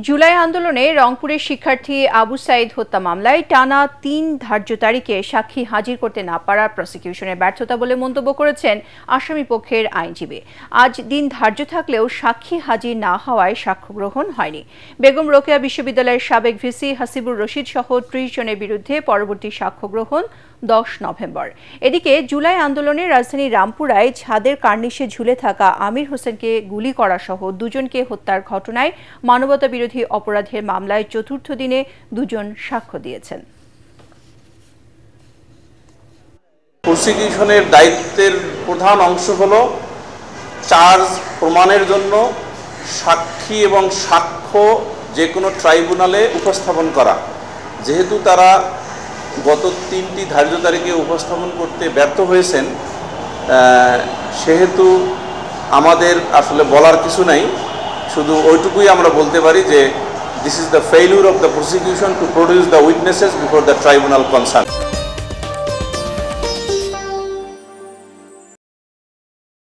জুলাই আন্দোলনে রংপুরের শিক্ষার্থী আবু সাইদ হত্যা মামলায় টানা ৩ ধার্য তারিখে সাক্ষী হাজির করতে না পারার প্রসিকিউশনের ব্যর্থতা বলে মন্তব্য করেছেন আসামি পক্ষের আইনজীবী। আজ দিন ধার্য থাকলেও সাক্ষী হাজির না হওয়ায় সাক্ষ্য গ্রহণ হয়নি। বেগম রোকেয়া বিশ্ববিদ্যালয়ের সাবেক ভিসি হাসিবুর রশিদ সহ ৩০ জনের বিরুদ্ধে পরবর্তী সাক্ষ্য গ্রহণ ১০ নভেম্বর। এদিকে জুলাই আন্দোলনে রাজধানী রামপুরায় ছাদের কার্নিশে ঝুলে থাকা আমির হোসেনকে গুলি করা সহ দুজনকে হত্যার ঘটনায় মানবতাবিরোধী অপরাধের মামলায় চতুর্থ দিনে দুজন সাক্ষ্য দিয়েছেন। প্রসিকিউশনের দায়িত্বের প্রধান অংশ হল চার্জ প্রমাণের জন্য সাক্ষী এবং সাক্ষ্য যে কোনো ট্রাইব্যুনালে উপস্থাপন করা। যেহেতু তারা গত ৩টি ধার্য তারিখে উপস্থাপন করতে ব্যর্থ হয়েছেন, সেহেতু আমাদের আসলে বলার কিছু নাই, শুধু ওইটুকুই আমরা বলতে পারি যে this is the failure of the prosecution to produce the witnesses before the tribunal concern.